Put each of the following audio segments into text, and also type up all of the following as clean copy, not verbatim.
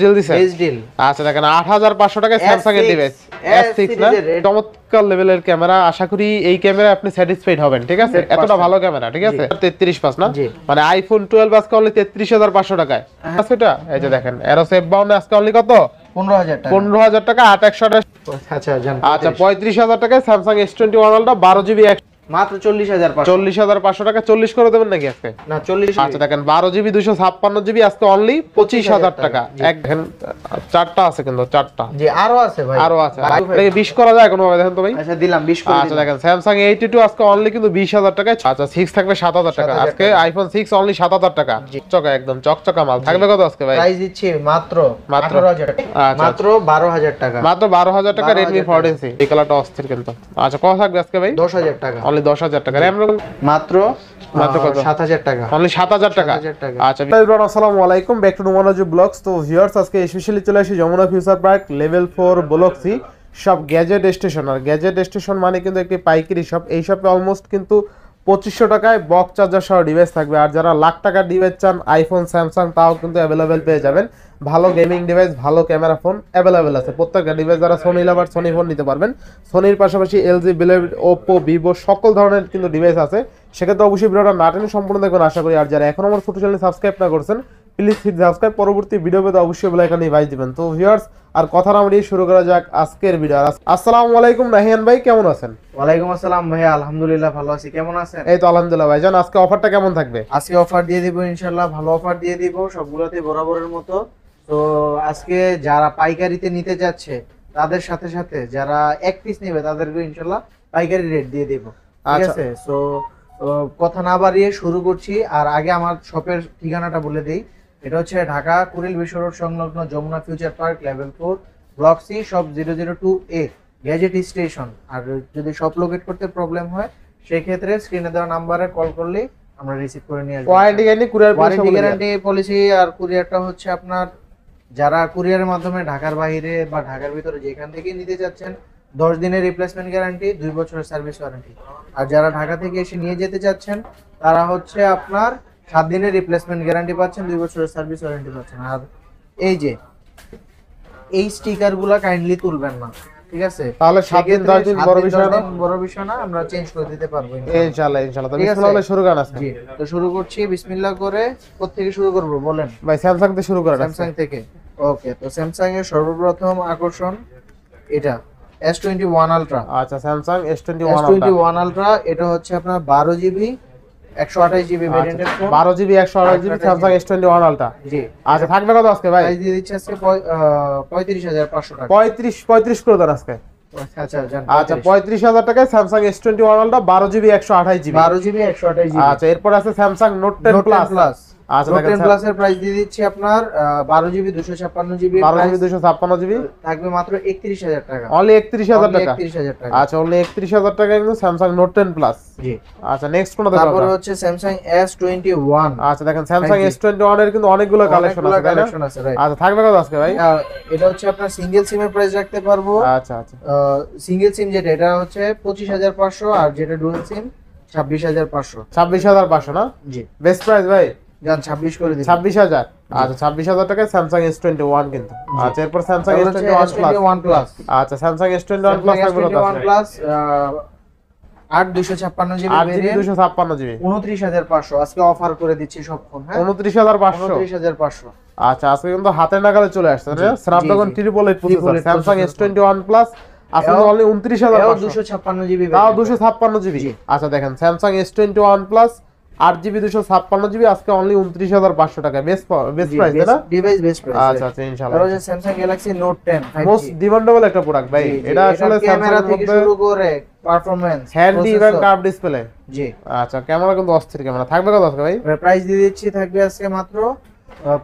Deal দিছেন best deal. আচ্ছা দেখেন 8500 টাকায় স্যামসাং এর ডিভাইস S6 না, চমৎকার লেভেলের ক্যামেরা। আশা করি এই ক্যামেরা আপনি স্যাটিসফাইড হবেন, ঠিক আছে? এতটা ভালো ক্যামেরা, ঠিক আছে? 33 না, মানে আইফোন 12 আজকে অনলি 33500 টাকায় আছে এটা। এই যে দেখেন এরোস F52 আজকে অনলি কত? 15000 টাকা 8128। আচ্ছা জান, আচ্ছা 35000 টাকায় স্যামসাং S21 আলট্রা 12GB মাত্র 40500 টাকা। 40 করে দেবেন নাকি আজকে? না 40। আচ্ছা দেখেন 12GB 256GB আজকে অনলি 25000 টাকা। এক দেখেন চারটা আছে কিন্তু, চারটা জি আরো আছে ভাই, আরো আছে। আপনাকে 20 করা যায় কোনো ভাবে? দেখেন তো ভাই। আচ্ছা দিলাম 20 করে। আচ্ছা দেখেন স্যামসাং A82 আজকে অনলি কিন্তু 20000 টাকায়। আচ্ছা 6 থাকবে 7000 টাকা আজকে। আইফোন 6 অনলি 7000 টাকা। চকচকা একদম চকচকা মাল থাকবে। কত আজকে ভাই? প্রাইস দিচ্ছি মাত্র 18000 টাকা। মাত্র 12000 টাকা। মাত্র 12000 টাকা Redmi 14C। এই কালারটা অস্থির কিন্তু। আচ্ছা কত থাকবে আজকে ভাই? 10000 টাকা। অনলি 10000 টাকা। RAM মাত্র কত? 7000 টাকা। অনলি 7000 টাকা। আচ্ছা এভরিওয়ান আসসালামু আলাইকুম, ব্যাক টু নোমানজু ব্লগস। তো ভিউয়ার্স আজকে স্পেশালি চলে আসি Jamuna future park level 4 block C সব গ্যাজেট স্টেশন। আর গ্যাজেট স্টেশন মানে কিন্তু একটি পাইকারি শপ। এই শপে অলমোস্ট কিন্তু 2500 টাকায় বক্স চার্জার সহ ডিভাইস থাকবে। আর যারা লাখ টাকার ডিভাইস চান আইফোন স্যামসাং তাও কিন্তু অ্যাভেলেবেল পেয়ে যাবেন। ভালো গেমিং ডিভাইস, ভালো ক্যামেরা ফোন অ্যাভেলেবেল আছে। প্রত্যেকটা ডিভাইস যারা সোনি লাভার সোনি ফোন নিতে পারবেন। সোনির পাশাপাশি এলজি, বিলেভ, ওপ্পো, ভিভো সকল ধরনের কিন্তু ডিভাইস আছে। সেক্ষেত্রে অবশ্যই ভিডিওটা না টেনে সম্পূর্ণ দেখবেন আশা করি। আর যারা এখন আমার ছোট চ্যানেল সাবস্ক্রাইব না করছেন প্লিজ হিট সাবস্ক্রাইব, পরবর্তী ভিডিও পেতে অবশ্যই বেল আইকনে বাজিয়ে দিবেন। তো ভিউয়ার্স আর কথা না বাড়িয়ে শুরু করা যাক আজকের ভিডিও। আসসালামু আলাইকুম নাহিয়ান ভাই, কেমন আছেন? ওয়ালাইকুম আসসালাম ভাই, আলহামদুলিল্লাহ ভালো আছি। কেমন আছেন? এই তো আলহামদুলিল্লাহ ভাইজান। আজকে অফারটা কেমন থাকবে? আজকে অফার দিয়ে দিব ইনশাআল্লাহ, ভালো অফার দিয়ে দিব সবগুলোতে বরাবরের মতো। তো আজকে যারা পাইকারিতে নিতে যাচ্ছে তাদের সাথে সাথে যারা এক পিস নেবে তাদেরকে ইনশাআল্লাহ পাইকারি রেট দিয়ে দেব, ঠিক আছে? সো কথা না বাড়িয়ে শুরু করছি। আর আগে আমার শপের ঠিকানাটা বলে দেই। এটা হচ্ছে ঢাকা কুড়িল বিশ্ব রোড সংলগ্ন Jamuna future park level 4 block C shop 002A gadget station. আর যদি শপ লোকেট করতে প্রবলেম হয় সেই ক্ষেত্রে স্ক্রিনে দেওয়া নাম্বারে কল করলে আমরা রিসিভ করে নিয়ে আসব। ওয়ারেন্টি গ্যারান্টি পলিসি আর কুরিয়ারটা হচ্ছে আপনার যারা কুরিয়ারের মাধ্যমে ঢাকার বাইরে বা ঢাকার ভিতরে যেখান থেকে নিতে যাচ্ছেন 10 দিনের রিপ্লেসমেন্ট গ্যারান্টি, 2 বছরের সার্ভিস ওয়ারেন্টি। আর যারা ঢাকা থেকে এসে নিয়ে যেতে যাচ্ছেন তারা হচ্ছে আপনার 7 দিনের রিপ্লেসমেন্ট গ্যারান্টি পাচ্ছেন, 2 বছরের সার্ভিস ওয়ারেন্টি পাচ্ছেন। আর এই যে এই স্টিকারগুলো কাইন্ডলি তুলবেন না, ঠিক আছে? তাহলে 7 দিন 10 দিন বড় বিষয় না, আমরা চেঞ্জ করে দিতে পারবো ইনশাআল্লাহ। ইনশাআল্লাহ। তো বিসমিল্লাহ শুরু করেন আজকে। জি তো শুরু করছি বিসমিল্লাহ করে। কোথা থেকে শুরু করব বলেন ভাই? স্যামসাং থেকে শুরু করেন। স্যামসাং থেকে। ওকে, তো স্যামসাং এর সর্বপ্রথম আকর্ষণ এটা S21 আলট্রা। আচ্ছা স্যামসাং S21 আলট্রা এটা হচ্ছে আপনার 12GB 128GB ভেরিয়েন্টের phone. 12GB 128GB Samsung S21 ultra. জি আচ্ছা থাকবে কত আজকে ভাই? প্রাইস দিয়ে দিচ্ছি আজকে 35500 টাকা। 35 করে দেন আজকে। আচ্ছা জান, আচ্ছা 35000 টাকায় Samsung S21 ultra 12GB 128GB। 12GB 128GB। আচ্ছা এরপর আছে স্যামসাং নোট 10 প্লাস। আচ্ছা নোট 10 প্লাস এর প্রাইস দিয়ে দিচ্ছি আপনার 12GB 256GB। 12GB 256GB থাকবে মাত্র 31000 টাকা। অনলি 31000 টাকা। 31000 টাকা। আচ্ছা অনলি 31000 টাকা কিন্তু স্যামসাং নোট 10 প্লাস। জি আচ্ছা নেক্সট কোনটা দেখাবো? তারপর হচ্ছে স্যামসাং S21। আচ্ছা দেখেন স্যামসাং S21 এর কিন্তু অনেকগুলো কালেকশন আছে, তাই না? আচ্ছা থাকবে কত আজকে ভাই? এটা হচ্ছে আপনার সিঙ্গেল সিমের প্রাইস রাখতে পারবো। আচ্ছা আচ্ছা সিঙ্গেল সিম যেটা এটা হচ্ছে 25500 আর যেটা ডুয়াল সিম 26500। 26500 না? জি বেস্ট প্রাইস ভাই জান 26 করে দিন। 26000। আচ্ছা 26000 টাকায় স্যামসাং S21 কিন্তু। আচ্ছা এরপর স্যামসাং S21 প্লাস। আচ্ছা স্যামসাং S21 প্লাস থাকবে কত? S21 plus 8256GB variant 256GB 29500 আজকে অফার করে দিচ্ছি সব ফোন। হ্যাঁ 29500। আচ্ছা আজকে কিন্তু হাতের নাগালে চলে আসছে না? Snapdragon 888 processor Samsung S21 plus আজকে অনলি 29500। 256GB তাও 256GB। আচ্ছা দেখেন Samsung S21 plus 8GB 256GB আজকে অনলি 29500 টাকা। বেস্ট প্রাইস না? Device best price. আচ্ছা আচ্ছা ইনশাআল্লাহ। আর Samsung Galaxy Note 10 most demandable একটা প্রোডাক্ট ভাই। এটা আসলে ক্যামেরা থেকে শুরু করে পারফরম্যান্স, হ্যান্ডি এবং কার্ভ ডিসপ্লে। জি আচ্ছা ক্যামেরা কিন্তু অস্থির ক্যামেরা। থাকবে কত আজকে ভাই? প্রাইস দিয়ে দিচ্ছি থাকবে আজকে মাত্র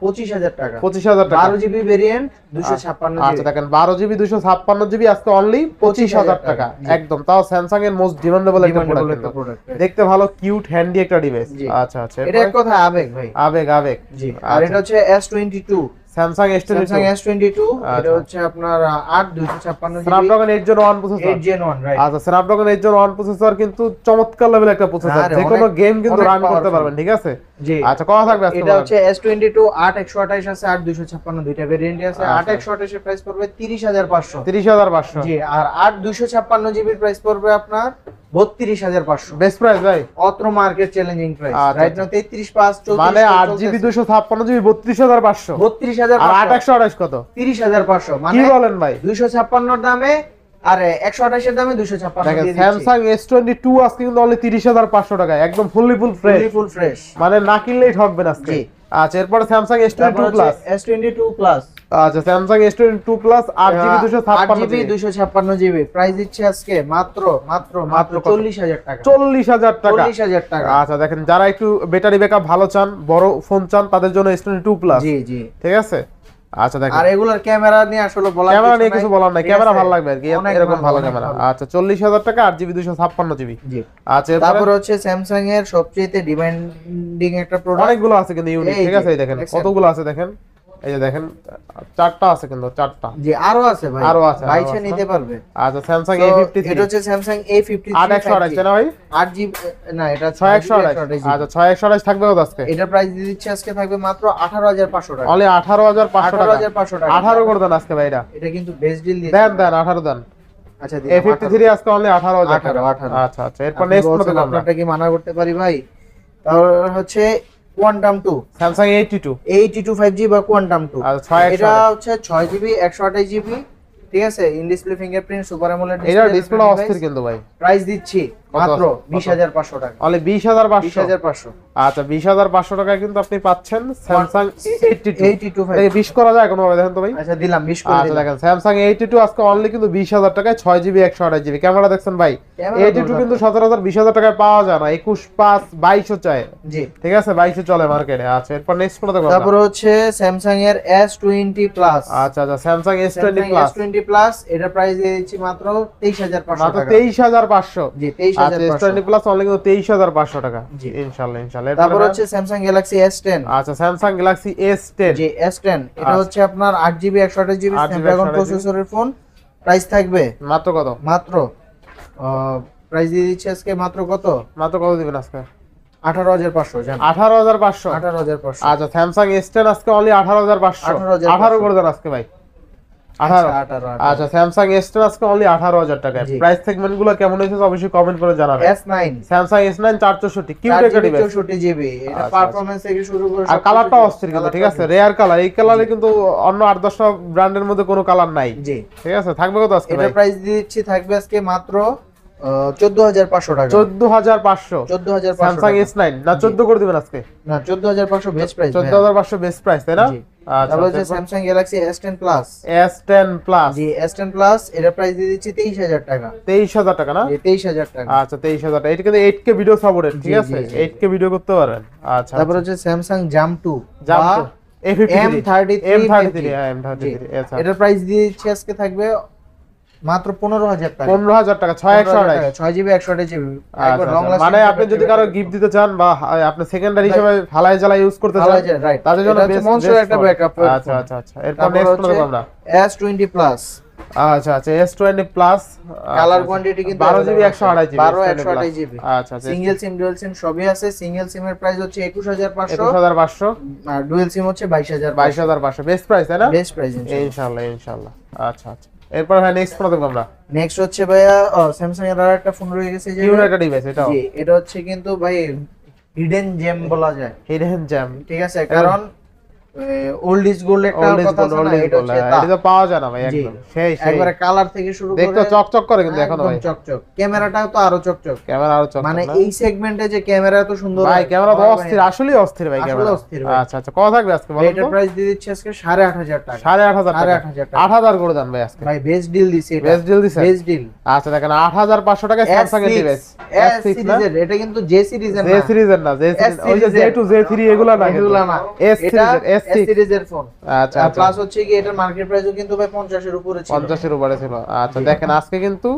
25000 টাকা। 25000 টাকা 12GB ভেরিয়েন্ট 256GB। আচ্ছা দেখেন 12GB 256GB আজকে অনলি 25000 টাকা একদম। তাও স্যামসাং এর মোস্ট ডিমান্ডেবল একটা প্রোডাক্ট। দেখতে ভালো কিউট হ্যান্ডি একটা ডিভাইস। আচ্ছা আচ্ছা এটা এক কথা আবেগ ভাই, আবেগ। জি। আর এটা হচ্ছে S22 Samsung Samsung S22 S22 এটা হচ্ছে আপনার 8256 GB Snapdragon 8 Gen 1 processor 8 Gen 1 right. আচ্ছা স্ন্যাপড্রাগন 8 Gen 1 প্রসেসর কিন্তু চমৎকার লেভেল একটা প্রসেসর, আরে যে কোনো অনেক- গেম কিন্তু অনেক রান করতে powerful। পারবেন, ঠিক আছে। জি আচ্ছা কথা থাকবে আজকে এটা হচ্ছে S22 8128 আছে 8256 দুইটা ভেরিয়েন্টই আছে। আচ্ছা। 8128 এর প্রাইস পড়বে 30500। 30500 জি আর 8256 জিবির প্রাইস পড়বে আপনার 32500। বেস্ট প্রাইস ভাই, অত্র মার্কেট চ্যালেঞ্জিং প্রাইস আচ্ছা, রাইট নাও 33.5 34 মানে 8GB 256GB 32500 আর 32500 8128 কত 30500 কি মানে বলেন ভাই? 256 এর দামে আর 128 এর দামে 256 দেখেন দিয়ে দিচ্ছি। স্যামসাং S22 আজকে কিন্তু অনলি 30500 টাকায় একদম ফুল ফ্রেশ, ফুল ফ্রেশ। মানে না কিনলেই ঠকবেন আজকে। জি। আচ্ছা এরপরে Samsung S22 plus, S22 plus আচ্ছা Samsung S22 plus 8GB 256GB 256 GB price দিচ্ছে আজকে মাত্র মাত্র মাত্র কত? 40000 টাকা। 40000 টাকা। 40000 টাকা। আচ্ছা দেখেন যারা একটু ব্যাটারি ব্যাকআপ ভালো চান, বড় ফোন চান, তাদের জন্য S22 প্লাস, জি জি। ঠিক আছে। আচ্ছা দেখেন আর এগুলার ক্যামেরা নিয়ে আসলে বলার ক্যামেরা নিয়ে কিছু বলার নাই, ঠিক ক্যামেরা আছে? ভালো লাগবে আর কি, অনেক এরকম ভালো অনেক ক্যামেরা। ভালো। আচ্ছা 40000 টাকা 8GB 256GB। জি। আচ্ছা তারপর এরপরে হচ্ছে স্যামসাং এর সবচেয়ে ডিমান্ডিং একটা প্রোডাক্ট অনেকগুলো আছে কিন্তু ইউনিক, এই ঠিক যে, আছে। এই দেখেন দেখছেন? কতগুলো আছে দেখেন, এই যে দেখেন 4টা আছে কিন্তু 4টা। জি আরো আছে ভাই, আরো আছে, আরো বাইছে আছে। নিতে পারবে। আচ্ছা স্যামসাং তো A53 এটা হচ্ছে স্যামসাং A53 8128 না ভাই, 8GB না এটা 6128। আচ্ছা 6128 থাকবে কত আজকে? এটা প্রাইস দিয়ে দিচ্ছে আজকে থাকবে মাত্র 18500 টাকা। অনলি 18500 টাকা। 18500 টাকা। 18 করে দেন আজকে ভাই, এটা এটা কিন্তু বেস্ট ডিল দিয়েছে। দেন 18 দেন। আচ্ছা দিলাম, A53 আজকে অনলি 18000 টাকা। 18 আচ্ছা আচ্ছা এরপর আপনি নেক্সট বলছেন মডেল আমরা আপনারটা কি মানা করতে পারি ভাই? তারপর হচ্ছে কোয়ান্টাম 2 স্যামসাং A82 82 5G বা কোয়ান্টাম 2 আচ্ছা 6 এটা হচ্ছে 6GB 128GB, ঠিক আছে। In display fingerprint super AMOLED এটা ডিসপ্লে অস্থির কিন্তু ভাই। প্রাইস দিচ্ছি মাত্র কত? 20500 টাকা। অনলি 20500। 20500 আচ্ছা 20500 টাকায় কিন্তু আপনি পাচ্ছেন স্যামসাং A82। 82 5G। এই 20 করা যায় কোনো ভাবে দেখেন তো ভাই। আচ্ছা দিলাম 20 করে আচ্ছা দিলাম। দেখেন স্যামসাং A82 আজকে অনলি কিন্তু 20000 টাকায় 6GB 128GB ক্যামেরা দেখছেন ভাই। ক্যামেরা A82 দুর্দান্ত। কিন্তু সচরাচর 20000 টাকায় পাওয়া যায় না, 21 5 2200 চায়, জি। ঠিক আছে 2200 চলে মার্কেটে। আচ্ছা এরপর নেক্সট কোনটা দেখব তারপর হচ্ছে স্যামসাং এর S20 প্লাস। আচ্ছা আচ্ছা Samsung S20 Samsung plus S20 plus এটা প্রাইস দিয়ে দিচ্ছি মাত্র 23500 মাত্র টাকা। 23500। জি আচ্ছা 23500। S20 প্লাস অনলি কিন্তু 23500 টাকা। জি। ইনশাআল্লাহ ইনশাআল্লাহ। তারপর হচ্ছে স্যামসাং গ্যালাক্সি S10। আচ্ছা স্যামসাং গ্যালাক্সি S10 জি S10 এটা আচ্ছা। হচ্ছে আপনার 8GB 128GB 8GB Snapdragon 128GB প্রসেসরের ফোন। প্রাইস থাকবে মাত্র কত? মাত্র প্রাইস দিয়ে দিচ্ছি আজকে মাত্র কত? মাত্র কত দিবেন আজকে? 18500 জান। 18500। 18500। আচ্ছা স্যামসাং S10 আজকে অনলি 18500। 18,500 18 করে দেন আজকে ভাই। 18। 18। আচ্ছা স্যামসাং S10 আজকে অনলি 18000 টাকায়। জি। প্রাইস সেগমেন্টগুলো কেমন হয়েছে অবশ্যই কমেন্ট করে জানাবেন। S9 স্যামসাং S9 464 কিউট একটা ডিভাইস। 64GB এটা আচ্ছা, পারফরম্যান্স থেকে শুরু করে আর কালারটা অস্থির কিন্তু, ঠিক আছে রেয়ার কালার। এই কালারে কিন্তু অন্য 8-10টা ব্র্যান্ডের মধ্যে কোনো কালার নাই, জি। ঠিক আছে। থাকবে কত আজকে এটা ভাই? প্রাইস দিচ্ছি থাকবে আজকে মাত্র 14500 টাকা। 14500 14500 স্যামসাং S9 না 14 করে দিবেন আজকে? না 14500 বেস্ট প্রাইস। 14500 বেস্ট প্রাইস তাই না? জি। আচ্ছা তারপর হচ্ছে আচ্ছা Samsung Galaxy S10 plus. S10 plus জি S10 প্লাস এটা প্রাইস দিয়ে দিচ্ছি 23000 টাকা। 23000 টাকা না? জি 23000 টাকা। আচ্ছা 23000 টাকা। এটা কিন্তু 8K ভিডিও সাপোর্টেড, ঠিক জি, আছে। জি, জি। 8K ভিডিও করতে পারবেন। আচ্ছা তারপর হচ্ছে স্যামসাং জাম 2 জাম্প বা M33 M33 হ্যাঁ জি। M33 আচ্ছা এটার প্রাইস দিয়ে দিচ্ছি আজকে থাকবে মাত্র 15000 টাকা। 15000 টাকা 6128। 6GB 128GB একবার লং আচ্ছা, লাস্টিং। মানে আপনি যদি কারো গিফট দিতে চান বা আপনি সেকেন্ডারি হিসেবে ফালাই জ্বালা ইউজ করতে চান, রাইট তাদের জন্য এটা হচ্ছে বেস্ট মনস্টার একটা ব্যাকআপ। আচ্ছা আচ্ছা আচ্ছা এরপর নেক্সট কোন আমরা? S20 plus. আচ্ছা আচ্ছা S20 প্লাস কালার কোয়ান্টিটি কিন্তু 12GB 128GB 12 128GB আচ্ছা আচ্ছা সিঙ্গেল সিম ডুয়াল সিম সবই আছে। সিঙ্গেল সিমের প্রাইস হচ্ছে 21500 21500 আর ডুয়াল সিম হচ্ছে 22000। 22500 বেস্ট প্রাইস তাই না? বেস্ট প্রাইস ইনশাআল্লাহ ইনশাআল্লাহ। আচ্ছা আচ্ছা এরপর ভাই নেক্সট কোন দেখব আমরা? নেক্সট হচ্ছে ভাইয়া স্যামসাং এর আরেকটা ফোন রয়ে গেছে যে কিউট একটা ডিভাইস এটাও। জি এটা হচ্ছে কিন্তু ভাই হিডেন জেম বলা যায়, হিডেন জ্যাম, ঠিক আছে। কারণ ওল্ড ইজ গোল্ড একটা কথা আছে না, এটা হচ্ছে তা। এটা তো পাওয়া যায় না ভাই জি। একদম সেই সেই একবারে কালার থেকে শুরু করে দেখতে চকচক করে কিন্তু এখনো একদম ভাই। চকচক। ক্যামেরাটাও তো আরো চকচক, ক্যামেরা আরো চকচক মানে না? এই সেগমেন্টে যে ক্যামেরা এত সুন্দর ভাই হয়, ক্যামেরা তো ভাই, অস্থির, আসলেই অস্থির ভাই আসলে ক্যামেরা। অস্থির ভাই। আচ্ছা আচ্ছা কত থাকবে আজকে বলেন এটার তো? প্রাইস দিয়ে দিচ্ছি আজকে 8500 টাকা। 8500 টাকা। 8500 টাকা। 8000 করে দেন ভাই আজকে। ভাই বেস্ট ডিল দিছি এটা। বেস্ট ডিল দিছেন? Best deal. আচ্ছা দেখেন 8500 টাকায় স্যামসাং এর ডিভাইস। S সিরিজের এটা কিন্তু J সিরিজের জে না। সিরিজের না, জে সিরিজ ওই যে J2 J3 এগুলা না, এগুলা না। S এটা সিরিজের S S6। সিরিজের ফোন। আচ্ছা আচ্ছা প্লাস হচ্ছে কি এটার মার্কেট প্রাইসও কিন্তু ভাই 50 এর উপরে ছিল। 50 এর উপরে ছিল। আচ্ছা দেখেন আজকে কিন্তু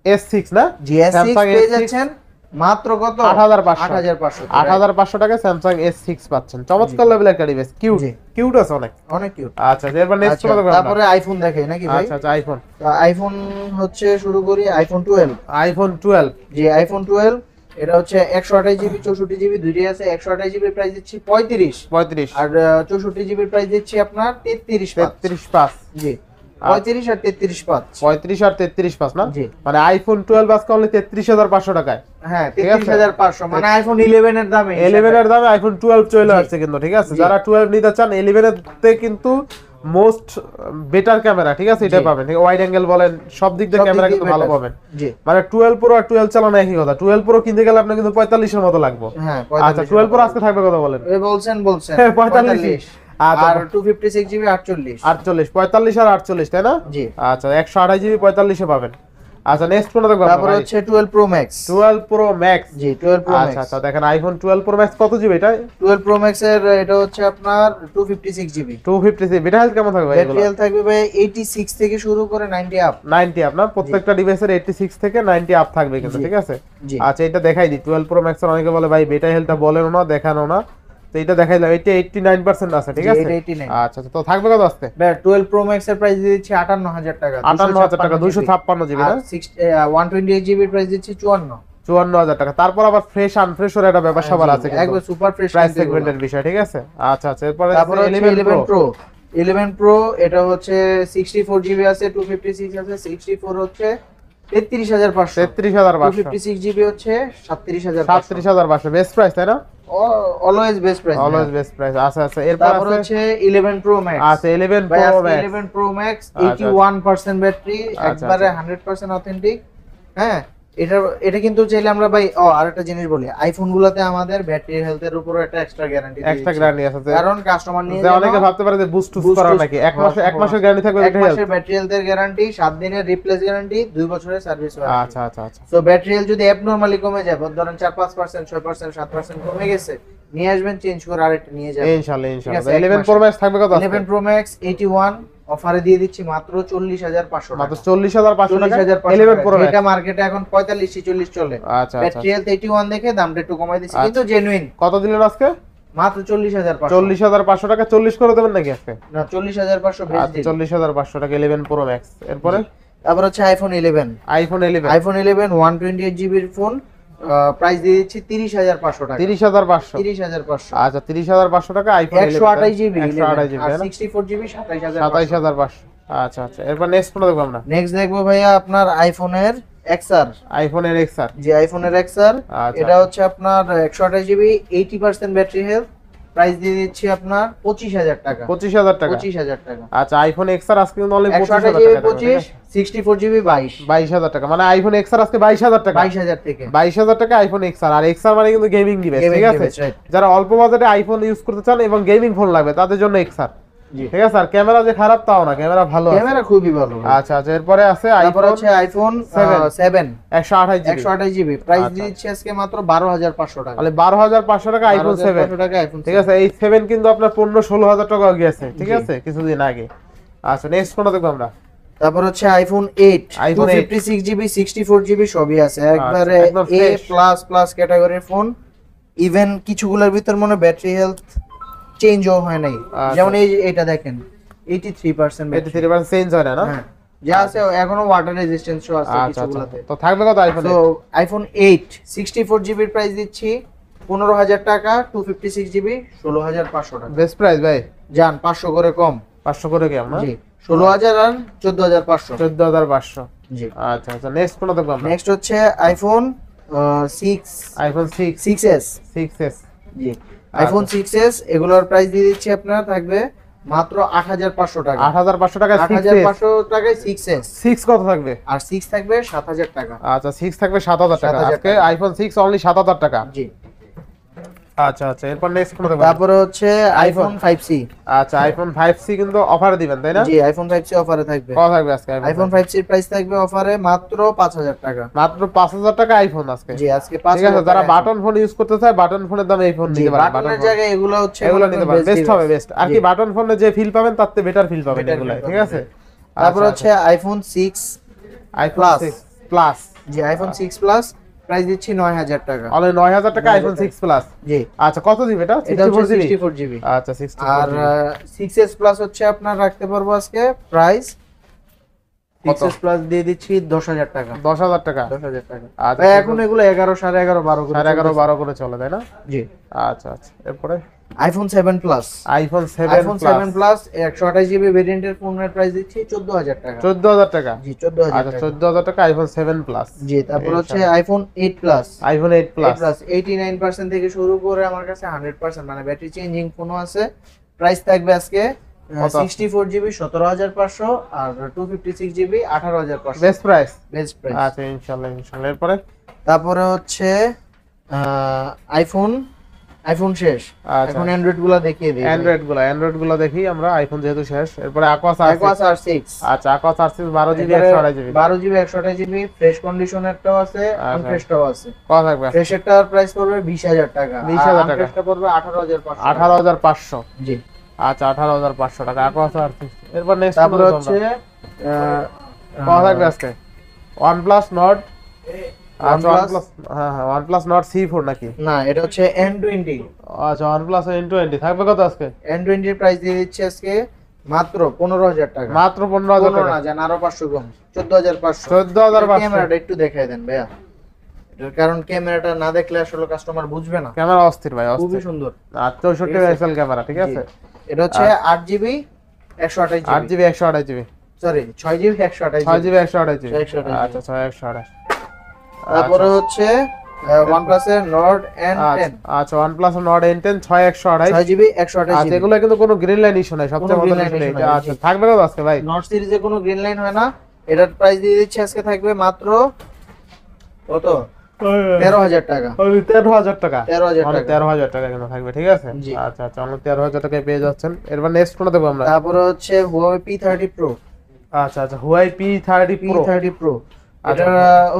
S6 না? GS6 Samsung পেয়ে S6 যাচ্ছেন মাত্র কত 8500 8500 টাকা স্যামসাং S6 পাচ্ছেন। চমৎকার লেভেলের একটা ডিভাইস, কিউট কিউট আছে অনেক অনেক কিউট। আচ্ছা এরপর নেক্সট কথা বলবো। তারপরে আইফোন দেখে নাকি ভাই? আচ্ছা আইফোন। আইফোন হচ্ছে শুরু করি আইফোন 12। আইফোন 12 জি আইফোন 12 এটা হচ্ছে 128 জিবি 64 জিবি দুইটাই আছে। 128 জিবি প্রাইস দিচ্ছি 35 আর 64 জিবি প্রাইস দিচ্ছি আপনার 33.5 জি 35 আর 33.5 না মানে আইফোন 12 আজকে অনলি 33500 টাকায়। হ্যাঁ 33500 মানে আইফোন 11 এর দামে 11 এর দামে আইফোন 12 চলে আসছে কিন্তু ঠিক আছে। যারা 12 নিতে চান 11 এর তে কিন্তু মোস্ট বেটার ক্যামেরা ঠিক আছে এটা পাবেন। ওয়াইড অ্যাঙ্গেল বলেন সব দিক দিয়ে ক্যামেরা কিন্তু ভালো পাবেন। মানে 12 প্রো আর 12 চালানো একই কথা। 12 প্রো কিনতে গেলে আপনার কিন্তু 45 এর মতো লাগবে। হ্যাঁ আচ্ছা 12 প্রো আজকে থাকবে কত বলেন? এই বলছেন 45 আর 256 জিবি 48 45 আর 48 তাই না? জি আচ্ছা 128 জিবি 45 এ পাবেন। আচ্ছা নেক্সট কোনটা দেখব? তারপর হচ্ছে 12 প্রো ম্যাক্স। 12 প্রো ম্যাক্স জি 12 প্রো ম্যাক্স। আচ্ছা দেখেন আইফোন 12 প্রো ম্যাক্স কত জিবি এটা? 12 প্রো ম্যাক্স এর এটা হচ্ছে আপনার 256 জিবি। 256 ব্যাটারি হেলথ কেমন থাকবে ভাই? ব্যাটারি হেলথ থাকবে ভাই 86 থেকে শুরু করে 90 আপ। 90 আপ না প্রত্যেকটা ডিভাইসের 86 থেকে 90 আপ থাকবে কিন্তু ঠিক আছে। আচ্ছা এটা দেখাই দিই 12 প্রো ম্যাক্স এর অনেকে বলে ভাই ব্যাটারি হেলথটা বলেনও না দেখানো না, তো এটা দেখাইলাম। এটা 89% আছে ঠিক আছে। আচ্ছা তো থাকবে কত আজকে? 12 প্রো ম্যাক্স এর প্রাইস দিচ্ছি 58000 টাকা। 58000 টাকা 256 জিবি না? 128 জিবি প্রাইস দিচ্ছি 54000 টাকা। তারপর আবার ফ্রেশ আনফ্রেশ এর একটা ব্যাপার সবার আছে কিন্তু একবার সুপার ফ্রেশ প্রাইস সেগমেন্টের বিষয় ঠিক আছে। আচ্ছা এরপর 11 প্রো 11 প্রো এটা হচ্ছে 64 জিবি আছে 256 আছে। 64 হচ্ছে 33500 256 জিবি হচ্ছে 37500 বেস্ট প্রাইস তাই না? অলওয়েজ বেস্ট প্রাইস আচ্ছা এরপর হচ্ছে 11 প্রো ম্যাক্স। আচ্ছা 11 প্রো ম্যাক্স 81% ব্যাটারি একবারে 100% অথেন্টিক। হ্যাঁ এটা কিন্তু চাইলে আমরা ভাই আরেকটা জিনিস বলি আইফোন গুলোতে আমাদের ব্যাটারি হেলথের উপর একটা এক্সট্রা গ্যারান্টি আছে। কারণ কাস্টমার নিয়ে অনেকে ভাবতে পারে যে বুস্ট করা নাকি এক মাসের গ্যারান্টি থাকবে ব্যাটারি হেলথ। 1 মাসের ব্যাটারি হেলথের গ্যারান্টি, 7 দিনের রিপ্লেস গ্যারান্টি, 2 বছরের সার্ভিস ওয়ারেন্টি। আচ্ছা সো ব্যাটারি হেলথ যদি অ্যাবনরমালি কমে যায় ধরেন 4-5% 6% 7% কমে গেছে নিয়ে আসবেন চেঞ্জ করে আরেকটা নিয়ে যাবেন ইনশাআল্লাহ 11 প্রো ম্যাক্স থাকবে কত? 11 প্রো ম্যাক্স 81 অফারে দিয়ে দিচ্ছি মাত্র 40500 টাকা। মাত্র 40500 টাকা 11 প্রো ম্যাক্স। এটা মার্কেটে এখন 45-40 চলে। আচ্ছা ব্যাটারি হেলথ 81 দেখে দামটা একটু কমাই দিচ্ছি কিন্তু জেনুইন। কত দিলেন আজকে? মাত্র 40500 40500 টাকা 40 করে দেবেন নাকি আজকে? না 40500 বেশ দিন। 40500 টাকা 11 প্রো ম্যাক্স। এরপরে তারপর হচ্ছে আইফোন 11 128 জিবির ফোন প্রাইস দিয়ে দিচ্ছি 30500 টাকা। 30500 আচ্ছা 30500 টাকা আইফোন 128 জিবি 128 জিবি আর 64 জিবি 27500 27500 আচ্ছা এরপর নেক্সট কোনটা দেখব আমরা? নেক্সট দেখবো ভাইয়া আপনার আইফোনের XR। জি আইফোনের XR এটা হচ্ছে আপনার 128 জিবি 80% ব্যাটারি হেলথ প্রাইস দিয়ে দিচ্ছি আপনার 25000 টাকা। 25000 টাকা আচ্ছা আইফোন XR আজকে অনলি 25000 টাকা 25 64 জিবি 22000 টাকা মানে আইফোন XR আজকে 22000 টাকা 22000 থেকে 22000 টাকা আইফোন XR। আর XR মানে কিন্তু গেমিং ডিভাইস ঠিক আছে। যারা অল্প বাজেটে আইফোন ইউজ করতে চান এবং গেমিং ফোন লাগবে তাদের জন্য XR ঠিক আছে। আর ক্যামেরা যে খারাপ তাও না, ক্যামেরা ভালো আছে, ক্যামেরা খুবই ভালো। আচ্ছা এরপরে আছে আইফোন 7 128 জিবি প্রাইস দিচ্ছি আজকে মাত্র 12500 টাকা। তাহলে 12500 টাকা আইফোন 7 ঠিক আছে। এই 7 কিন্তু আপনার 15-16000 টাকা গিয়েছে ঠিক আছে কিছুদিন আগে। আচ্ছা নেক্সট কোনটা দেখব আমরা? তারপর হচ্ছে আইফোন 8 256 জিবি 64 জিবি সবই আছে একবারে A প্লাস ক্যাটাগরির ফোন। ইভেন কিছুগুলোর ভিতর মনে ব্যাটারি হেলথ চেঞ্জও হয় নাই, যেমন এটা দেখেন 83% চেঞ্জ হয় না যা আছে এখনো ওয়াটার রেজিস্ট্যান্সও আছে কিছুগুলোতে। তো থাকবে কত আইফোন? তো আইফোন 8 64 জিবির প্রাইস দিচ্ছি 15000 টাকা 256 জিবি 16500 টাকা। বেস্ট প্রাইস ভাই জান 500 করে কম 500 করে কি আমরা? জি 16000 আর 14500 জি আচ্ছা নেক্সট কোনটা দেখব আমরা? নেক্সট হচ্ছে আইফোন 6s জি আইফোন 6s এগুলোর প্রাইস দিয়ে দিচ্ছি আপনার থাকবে মাত্র 8500 টাকা। 8500 টাকা 8500 টাকায় 6s 6 কত থাকবে? আর 6 থাকবে 7000 টাকা। আচ্ছা 6 থাকবে 7000 টাকা আজকে আইফোন 6 অনলি 7000 টাকা। জি আচ্ছা এরপর নেক্সট কোনটা দেখব? তারপরে হচ্ছে আইফোন 5c। আচ্ছা আইফোন 5c কিন্তু অফারে দিবেন তাই না? জি আইফোন 5c অফারে থাকবে। কত থাকবে আজকে আইফোন 5c এর প্রাইস থাকবে অফারে মাত্র 5000 টাকা। মাত্র 5000 টাকা আইফোন আজকে। জি আজকে 5000 ঠিক আছে। যারা বাটন ফোন ইউজ করতে চায় বাটন ফোনের দামে এই ফোন নিতে পারেন। বাটনের জায়গায় এগুলো নিতে পারেন বেস্ট হবে বেস্ট। আর কি বাটন ফোনে যে ফিল পাবেন তার থেকে বেটার ফিল পাবেন এগুলো ঠিক আছে। তারপর হচ্ছে আইফোন 6 প্লাস জি আইফোন 6 প্লাস প্রাইস দিচ্ছি 9000 টাকা। অনলি 9000 টাকা আইফোন 6 প্লাস। জি আচ্ছা কত দিবে এটা? এটা 64 জিবি। আচ্ছা 64 আর 6s প্লাস হচ্ছে আপনার রাখতে পারবো আজকে প্রাইস 6s প্লাস দিয়ে দিচ্ছি 10000 টাকা। 10000 টাকা। 10000 টাকা। আচ্ছা ভাই এখন এগুলো 11 11.5 12 করে 11.5 12 করে চলে তাই না? জি আচ্ছা আচ্ছা এরপরে iPhone 7 plus. IPhone 7 iPhone 7 plus 128 GB ভেরিয়েন্টের ফোনের প্রাইস দিচ্ছি 14000 টাকা। 14000 টাকা। জি 14000 আচ্ছা টাকা। 14000 টাকা আইফোন 7 প্লাস। জি তারপর হচ্ছে আইফোন 8 প্লাস। আইফোন 8 প্লাস 89% থেকে শুরু করে আমার কাছে 100% মানে ব্যাটারি চেঞ্জিং ফোনও আছে। প্রাইস থাকবে আজকে 64 জিবি 17500 আর 256 GB 18500। Best price. Best price. আচ্ছা ইনশাআল্লাহ ইনশাআল্লাহ এরপরে তারপরে হচ্ছে আইফোন শেষ। আচ্ছা। এখন অ্যান্ড্রয়েড গুলো দেখিয়ে দিই। অ্যান্ড্রয়েড গুলো দেখি আমরা, আইফোন যেহেতু শেষ। এরপরে Aquos R6। আচ্ছা Aquos R6 12 GB 128 GB. 12 GB 128 GB fresh কন্ডিশনেরটাও আছে, আনফ্রেশটাও আছে। কত থাকবে? ফ্রেশেরটার প্রাইস পড়বে 20000 টাকা। 20000 টাকা। আনফ্রেশটা পড়বে 18500। 18500। জি আচ্ছা 18500 টাকা Aquos R6। এরপর নেক্সট তারপরে হচ্ছে কত থাকবে আজকে? OnePlus Nord। আচ্ছা OnePlus OnePlus হ্যাঁ OnePlus Nord C4 নাকি? না এটা হচ্ছে N20। আচ্ছা OnePlus N20 থাকবে কত আজকে? N20 এর প্রাইস দিয়ে দিচ্ছি আজকে মাত্র 15000 টাকা। মাত্র 15000 টাকা। না জান আরো 500 কম 14500। 14500। ক্যামেরাটা একটু দেখাই দেন ভাইয়া, এটার কারণ ক্যামেরাটা না দেখলে আসলে কাস্টমার বুঝবে না। ক্যামেরা অস্থির ভাই, খুবই অস্থির। সুন্দর। আর 64 মেগাপিক্সেল ক্যামেরা, ঠিক আছে? এটা হচ্ছে 8 GB 128 GB. 8 GB 128 GB. Sorry 6 GB 128 6 GB 128 GB. 128 আচ্ছা 6 128। তারপরে হচ্ছে OnePlus এর Nord N10। আচ্ছা OnePlus Nord N10 6 128। 6 জিবি 128 আচ্ছা জিবি। এগুলো কিন্তু কোনো গ্রিন লাইন ইস্যু নাই, সবচেয়ে মজার বিষয় এটা। আচ্ছা থাকবে কত আজকে ভাই? Nord সিরিজে কোনো গ্রিন লাইন হয় না। এটার প্রাইস দিয়ে দিচ্ছি আজকে থাকবে মাত্র কত? 13000 টাকা। 13000 টাকা। 13000 টাকা। 13000 টাকা কিন্তু থাকবে, ঠিক আছে? জি। আচ্ছা আচ্ছা অনলি 13000 টাকায় পেয়ে যাচ্ছেন। এরপর নেক্সট কোনটা দেবো আমরা? তারপরে হচ্ছে Huawei P30 Pro। আচ্ছা আচ্ছা Huawei P30 Pro। P30 Pro এটা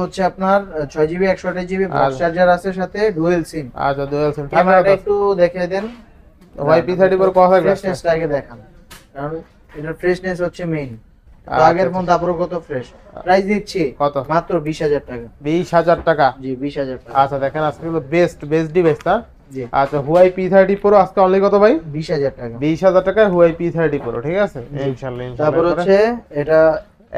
হচ্ছে আপনার 6 জিবি 128 জিবি বক্স চার্জার আছে, সাথে ডুয়াল সিম। আচ্ছা ডুয়াল সিম। ক্যামেরাটা একটু দেখিয়ে দেন। Huawei P30 Pro কত থাকবে? ফ্রেশনেসটা আগে দেখান, কারণ এটার ফ্রেশনেস হচ্ছে মেইন। তো আগের ফোন তারপরে কত ফ্রেশ। প্রাইস দিচ্ছি কত? মাত্র 20000 টাকা। 20000 টাকা। জি 20000 টাকা। আচ্ছা দেখেন আজকে কিন্তু বেস্ট ডিভাইস না? জি আচ্ছা Huawei P30 Pro আজকে অনলি কত ভাই? 20000 টাকা। 20000 টাকায় Huawei P30 Pro, ঠিক আছে? ইনশাআল্লাহ তারপর হচ্ছে এটা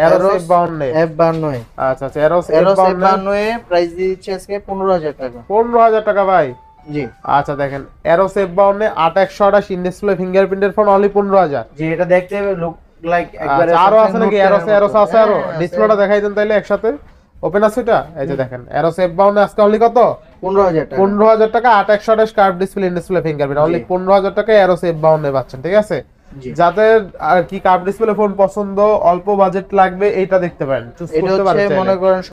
Aeros F52। F52। আচ্ছা আচ্ছা Aeros F52 এ প্রাইস দিচ্ছি আজকে 15000 টাকা। 15000 টাকা ভাই। জি আচ্ছা দেখেন Aeros F52 8128 ইন ডিসপ্লে ফিঙ্গারপ্রিন্টের ফোন অনলি 15000। জি এটা দেখতে লুক লাইক একবারে আরো আছে নাকি? Aeros আছে আরো? ডিসপ্লেটা দেখাই দেন তাইলে একসাথে। ওপেন আছে এটা? এই যে দেখেন Aeros F52 আজকে অনলি কত? 15000 টাকা। 15000 টাকা 8128 curve display in display fingerprint only 15000 টাকায় Aeros F52 পাচ্ছেন, ঠিক আছে? যাদের আর কি কার্ভ ডিসপ্লে ফোন পছন্দ, অল্প বাজেট লাগবে, এইটা দেখতে পারেন, চুজ এটা করতে হচ্ছে পারেন। মনে করেন